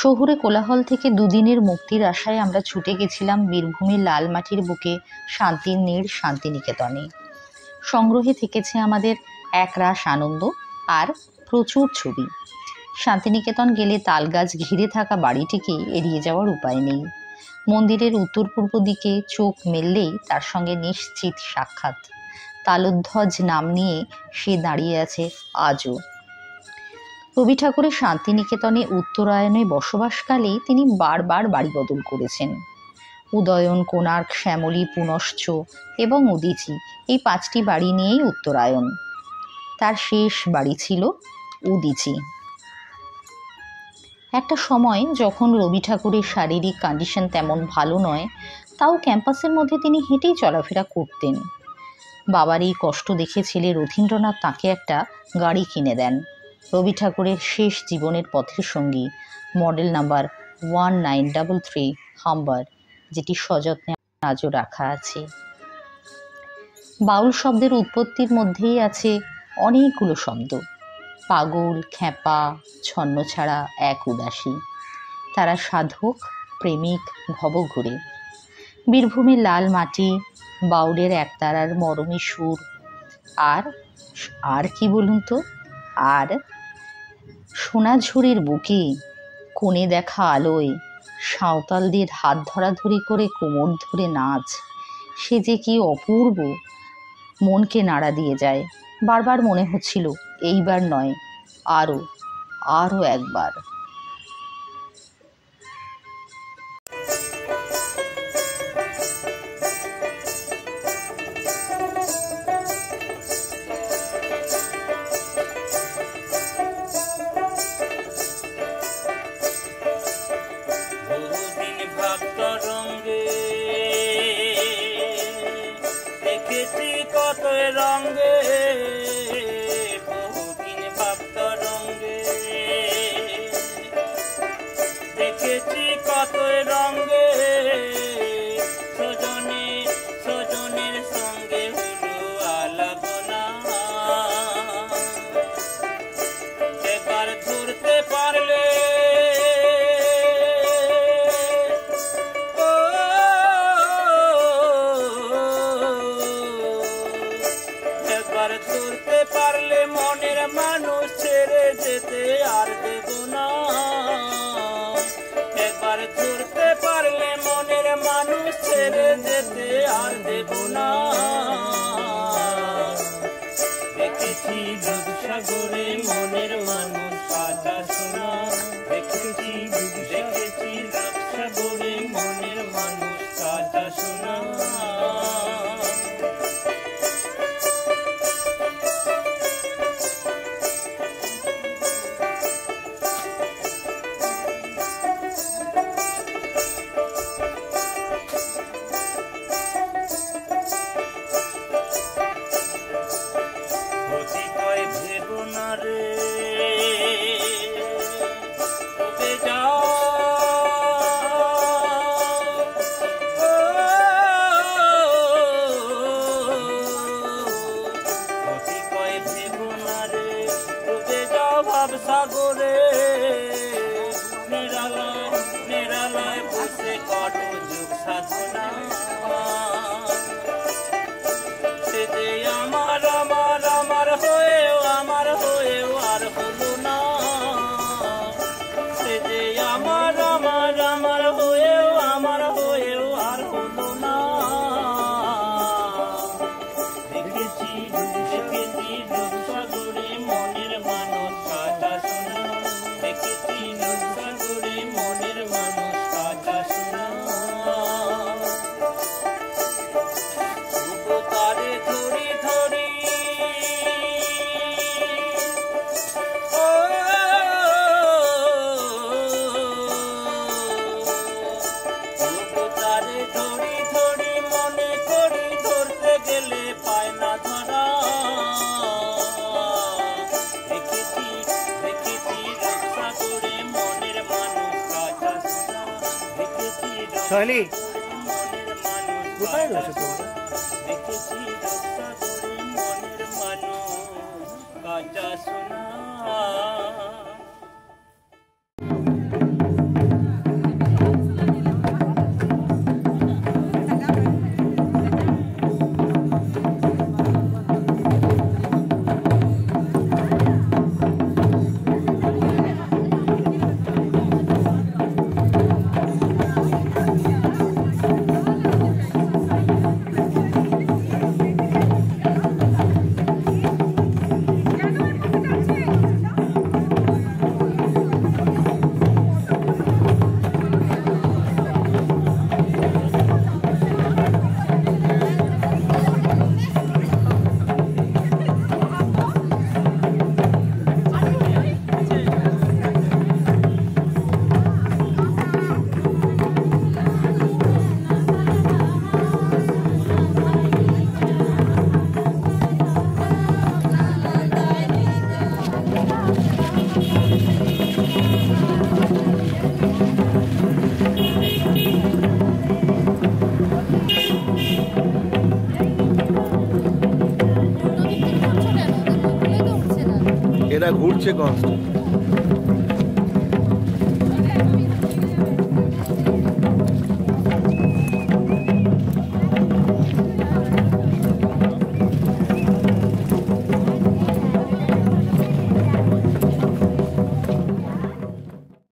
শহুরে কোলাহল থেকে দুদিনের মুক্তির আশায় আমরা ছুটে গেছিলাম বীরভূমের লাল মাটির বুকে শান্তির নীড় শান্তিনিকেতনে। সংগ্রহে থেকেছে আমাদের একরাশ আনন্দ আর প্রচুর ছবি। শান্তিনিকেতন গেলে তালগাছ ঘিরে থাকা বাড়িটিকে এড়িয়ে যাওয়ার উপায় নেই। মন্দিরের উত্তর পূর্ব দিকে চোখ মেললেই তার সঙ্গে নিশ্চিত সাক্ষাৎ। তালোধ্বজ নাম নিয়ে সে দাঁড়িয়ে আছে আজও। রবি ঠাকুরের শান্তিনিকেতনে উত্তরায়ণে বসবাসকালে তিনি বারবার বাড়ি বদল করেছেন। উদয়ন, কোণার্ক, শ্যামলী, পুনশ্চ এবং উদীচী এই 5টি বাড়ি নিয়েই উত্তরায়ণ। তার শেষ বাড়ি ছিল উদীচী। একটা সময় যখন রবি ঠাকুরের শারীরিক কন্ডিশন তেমন ভালো নয়, তাও ক্যাম্পাসের মধ্যে তিনি হেঁটেই চলাফেরা করতেন। বাবার এই কষ্ট দেখে ছেলে রথীন্দ্রনাথ তাকে একটা গাড়ি কিনে দেন। রবি ঠাকুরের শেষ জীবনের পথের সঙ্গী মডেল নাম্বার 1933 হাম্বার, যেটি সযত্নে আজও রাখা আছে। বাউল শব্দের উৎপত্তির মধ্যেই আছে অনেকগুলো শব্দ। পাগল, খ্যাপা, ছন্নছাড়া এক উদাসী। তারা সাধক, প্রেমিক, ভবঘুরে। বীরভূমের লাল মাটি, বাউলের একতারার মরমী সুর, আর কি বলুন তো, আর সোনাঝুরির বুকে কোণে দেখা আলোয় সাঁওতালদের হাত ধরাধরি করে কোমর ধরে নাচ, সে যে কি অপূর্ব, মনকে নাড়া দিয়ে যায়। বারবার মনে হচ্ছিল এইবার নয়, আরও একবার। রঙে বহুদিন ভক্ত রঙে দেখেছি কত রঙে, সজনের সঙ্গে হলো আলাপনা। এবার ধরতে পারলে ধরতে পারলে মনের মানুষ ছেড়ে যেতে আর দেব না। একবার ধরতে পারলে মনের মানুষ ছেড়ে যেতে আর দেব না। দেখেছি রূপসাগরে মনের মানুষ কাঁচা সোনা, দেখেছি রূপসাগরে মনের মানুষ কাঁচা সোনা। সাগরে নিরালায় বসে কত যুগ সাধনা, সে যে আমার হয়েও আর হলো না। সে যে আমার হয়েও আর হলো না। দেখেছি রূপসাগরে মনের মানুষ কাঁচা সোনা, দেখেছি রূপসাগরে মনের মানুষ কাঁচা সোনা। তারে ধরি ধরি তারে ধরি ধরি মনে করি ধরতে গেলে পায় না ধরা। দেখেছি রূপসাগরে মনের মানুষ কাঁচা সোনা, দেখেছি মনের মানুষ কোথায় রয়েছে তোমরা? দেখেছি রূপসাগরে মনের মানুষ কাঁচা সোনা। এটা ঘুরছে কনস্ট্যান্ট।